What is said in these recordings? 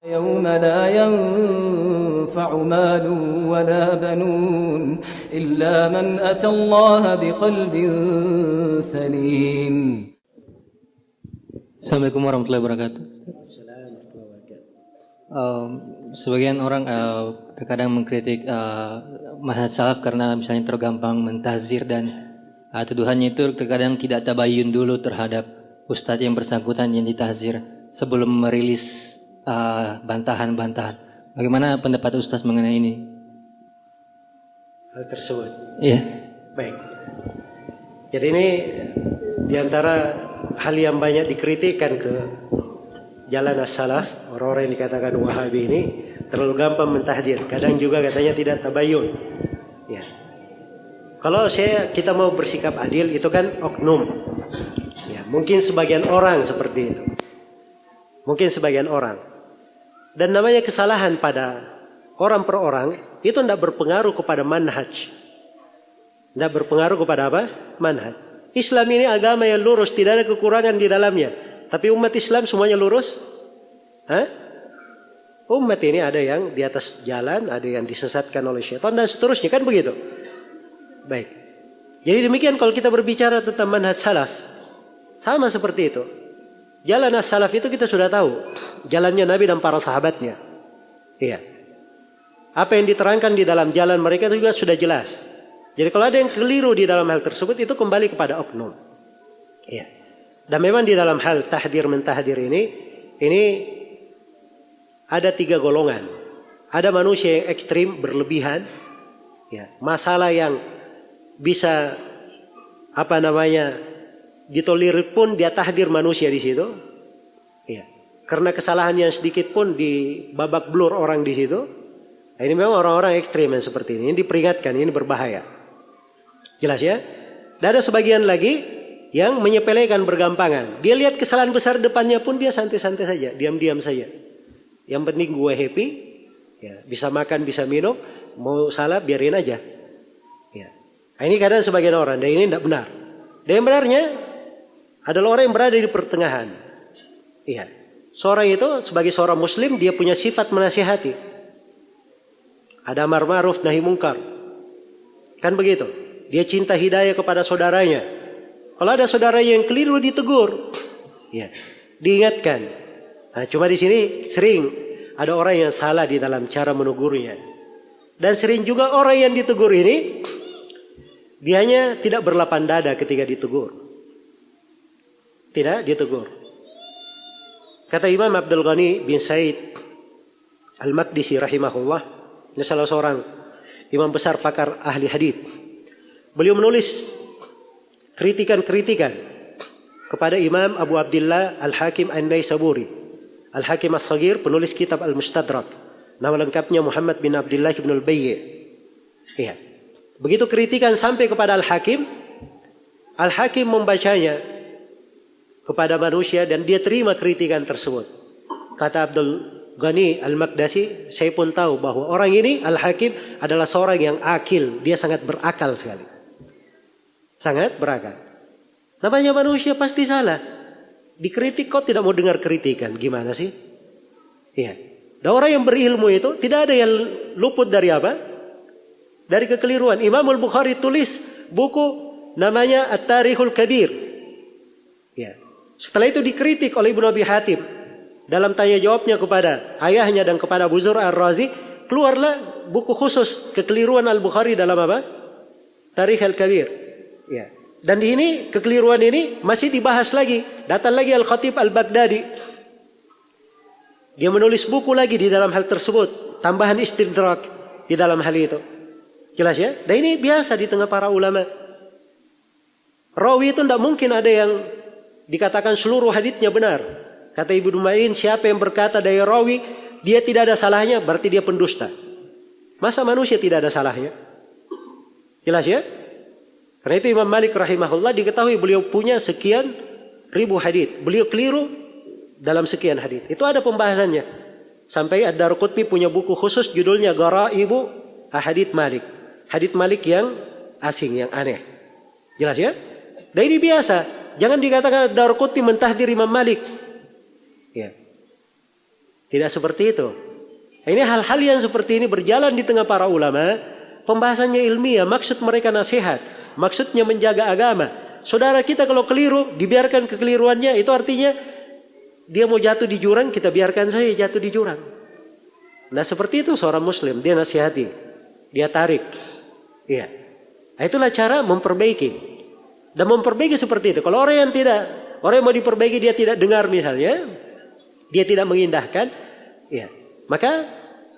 يوم لا ينفع مال ولا بنون إلا من أتى الله بقلب سليم. Assalamualaikum warahmatullahi wabarakatuh. Sebagian orang terkadang mengkritik manhaj salaf karena misalnya tergampang mentahzir dan tuduhannya itu terkadang tidak tabayun dulu terhadap ustadz yang bersangkutan yang ditahzir sebelum merilis bantahan-bantahan. Bagaimana pendapat ustadz mengenai ini? Hal tersebut. Iya. Baik. Jadi ini diantara hal yang banyak dikritikkan ke jalan as-salaf, orang-orang yang dikatakan Wahabi ini terlalu gampang mentahdir. Kadang juga katanya tidak tabayun. Ya. Kalau kita mau bersikap adil itu kan oknum. Ya, mungkin sebagian orang seperti itu. Mungkin sebagian orang. Dan namanya kesalahan pada orang per orang itu tidak berpengaruh kepada manhaj. Tidak berpengaruh kepada apa? Manhaj. Islam ini agama yang lurus, tidak ada kekurangan di dalamnya. Tapi umat Islam semuanya lurus? Hah? Umat ini ada yang di atas jalan, ada yang disesatkan oleh syaitan dan seterusnya, kan begitu? Baik. Jadi demikian kalau kita berbicara tentang manhaj salaf, sama seperti itu. Jalan as-salaf itu kita sudah tahu, jalannya Nabi dan para sahabatnya. Iya. Apa yang diterangkan di dalam jalan mereka itu juga sudah jelas. Jadi kalau ada yang keliru di dalam hal tersebut itu kembali kepada oknum. Iya. Dan memang di dalam hal tahdir mentahdir ini ada 3 golongan. Ada manusia yang ekstrim berlebihan, ya, masalah yang bisa ditolerir pun dia tahdir manusia di situ. Ya. Karena kesalahan yang sedikit pun dibabak blur orang di situ. Nah, ini memang orang-orang ekstrim yang seperti ini diperingatkan, ini berbahaya. Jelas ya? Dan ada sebagian lagi yang menyepelekan bergampangan. Dia lihat kesalahan besar depannya pun dia santai-santai saja, diam-diam saja. Yang penting gue happy, ya, bisa makan, bisa minum, mau salah biarin aja. Ya. Nah, ini kadang sebagian orang, dan ini tidak benar. Dan yang benarnya adalah orang yang berada di pertengahan. Iya. Seorang itu sebagai seorang muslim dia punya sifat menasihati. Ada amar ma'ruf nahi mungkar. Kan begitu. Dia cinta hidayah kepada saudaranya. Kalau ada saudaranya yang keliru ditegur. Ya, diingatkan. Nah, cuma di sini sering ada orang yang salah di dalam cara menegurnya. Dan sering juga orang yang ditegur ini dianya tidak berlapang dada ketika ditegur. Tidak ditegur. Kata Imam Abdul Ghani bin Said Al-Maqdisi rahimahullah, ini salah seorang imam besar pakar ahli hadis. Beliau menulis kritikan-kritikan kepada Imam Abu Abdullah Al-Hakim An-Naisaburi. Al-Hakim As-Saghir penulis kitab Al-Mustadrak. Nama lengkapnya Muhammad bin Abdullah bin Al-Bayyi. Iya. Begitu kritikan sampai kepada Al-Hakim, Al-Hakim membacanya kepada manusia dan dia terima kritikan tersebut. Kata Abdul Ghani Al-Maqdisi, saya pun tahu bahwa orang ini Al-Hakim adalah seorang yang akil, dia sangat berakal sekali. Sangat berakal. Namanya manusia pasti salah. Dikritik kok tidak mau dengar kritikan, gimana sih? Iya. Dan orang yang berilmu itu tidak ada yang luput dari apa? Dari kekeliruan. Imam Al-Bukhari tulis buku namanya At-Tarikhul Kabir. Ya. Setelah itu dikritik oleh Ibnu Abi Hatim. Dalam tanya jawabnya kepada ayahnya dan kepada Abu Zur Ar-Razi, keluarlah buku khusus kekeliruan Al-Bukhari dalam apa? Tarikh Al-Kabir. Ya. Dan di ini kekeliruan ini masih dibahas lagi. Datang lagi Al-Khatib Al-Baghdadi. Dia menulis buku lagi di dalam hal tersebut, tambahan istidrak di dalam hal itu. Jelas ya? Dan ini biasa di tengah para ulama. Rawi itu tidak mungkin ada yang dikatakan seluruh haditsnya benar. Kata Ibnu Ma'in, siapa yang berkata dari rawi dia tidak ada salahnya, berarti dia pendusta. Masa manusia tidak ada salahnya? Jelas ya? Karena itu Imam Malik rahimahullah diketahui beliau punya sekian ribu hadits. Beliau keliru dalam sekian hadits. Itu ada pembahasannya. Sampai Ad-Darqutni punya buku khusus judulnya Garaibu Ahadits Malik. Hadits Malik yang asing, yang aneh. Jelas ya? Dan ini biasa. Jangan dikatakan Ad-Darqutni mentahdir Imam Malik. Ya. Tidak seperti itu. Ini hal-hal yang seperti ini berjalan di tengah para ulama. Pembahasannya ilmiah, maksud mereka nasihat. Maksudnya menjaga agama. Saudara kita kalau keliru, dibiarkan kekeliruannya, itu artinya dia mau jatuh di jurang, kita biarkan saja jatuh di jurang. Nah seperti itu seorang muslim, dia nasihati, dia tarik. Iya. Nah, itulah cara memperbaiki. Dan memperbaiki seperti itu. Kalau orang yang mau diperbaiki dia tidak dengar misalnya, dia tidak mengindahkan, ya, maka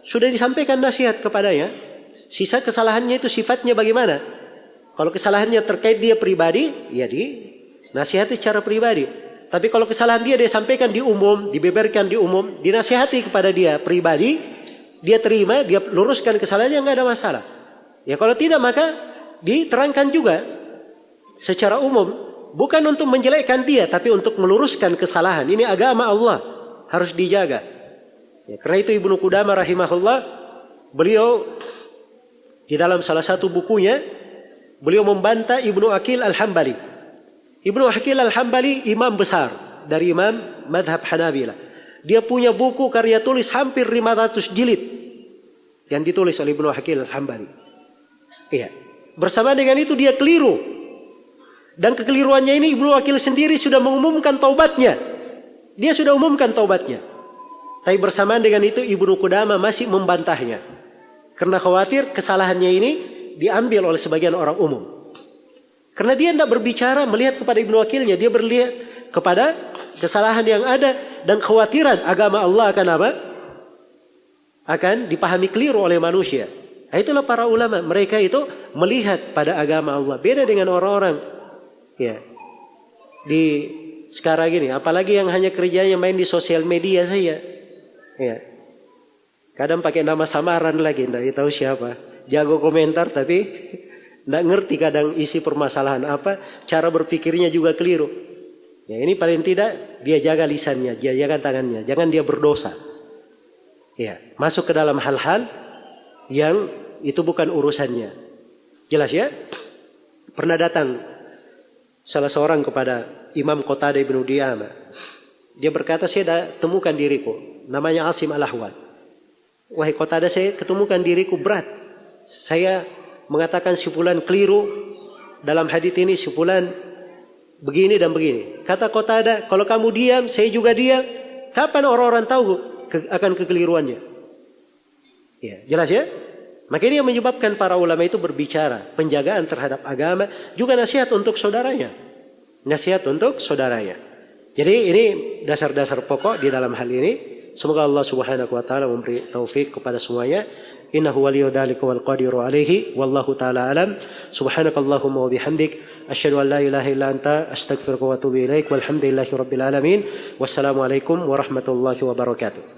sudah disampaikan nasihat kepadanya. Sisa kesalahannya itu sifatnya bagaimana? Kalau kesalahannya terkait dia pribadi, ya dinasihati secara pribadi. Tapi kalau kesalahan dia sampaikan di umum, dibeberkan di umum, dinasihati kepada dia pribadi, dia terima, dia luruskan kesalahannya, nggak ada masalah. Ya kalau tidak maka diterangkan juga secara umum, bukan untuk menjelekkan dia, tapi untuk meluruskan kesalahan. Ini agama Allah, harus dijaga. Ya, karena itu Ibnu Qudamah rahimahullah, beliau di dalam salah satu bukunya, beliau membantah Ibnu Aqil Al-Hambali. Ibnu Aqil Al-Hambali imam besar dari imam madhab Hanabilah. Dia punya buku karya tulis hampir 500 jilid yang ditulis oleh Ibnu Aqil Al-Hambali. Iya. Bersama dengan itu dia keliru. Dan kekeliruannya ini Ibnu Aqil sendiri sudah mengumumkan taubatnya. Dia sudah umumkan taubatnya. Tapi bersamaan dengan itu Ibnu Qudamah masih membantahnya. Karena khawatir kesalahannya ini diambil oleh sebagian orang umum. Karena dia tidak berbicara melihat kepada Ibnu Aqilnya. Dia berlihat kepada kesalahan yang ada. Dan khawatiran agama Allah akan apa? Akan dipahami keliru oleh manusia. Nah, itulah para ulama. Mereka itu melihat pada agama Allah. Beda dengan orang-orang. Ya. Di sekarang ini. Apalagi yang hanya kerjanya main di sosial media saja. Ya. Kadang pakai nama samaran lagi, tidak tahu siapa. Jago komentar tapi tidak ngerti kadang isi permasalahan apa. Cara berpikirnya juga keliru. Ya, ini paling tidak dia jaga lisannya, dia jaga tangannya. Jangan dia berdosa. Ya, masuk ke dalam hal-hal yang itu bukan urusannya. Jelas ya? Pernah datang salah seorang kepada Imam Qatadah bin Di'amah. Dia berkata, saya temukan diriku. Namanya Asim Al-Ahwal. Wahai Qatadah, saya ketemukan diriku berat. Saya mengatakan si fulan keliru dalam hadits ini, si fulan begini dan begini. Kata Qatadah, kalau kamu diam, saya juga diam. Kapan orang-orang tahu akan kekeliruannya? Ya, jelas ya? Maka ini yang menyebabkan para ulama itu berbicara. Penjagaan terhadap agama, juga nasihat untuk saudaranya. Nasihat untuk saudaranya. Jadi ini dasar-dasar pokok di dalam hal ini. Semoga Allah Subhanahu wa taala memberi taufik kepada semuanya. Innahu waliyyu dzalika wal qadiru alaihi wallahu taala alam. Subhanakallahumma wa bihamdik asyhadu an la ilaha illa anta astaghfiruka wa atubu ilaik. Walhamdulillahirabbil alamin. Wassalamualaikum warahmatullahi wabarakatuh.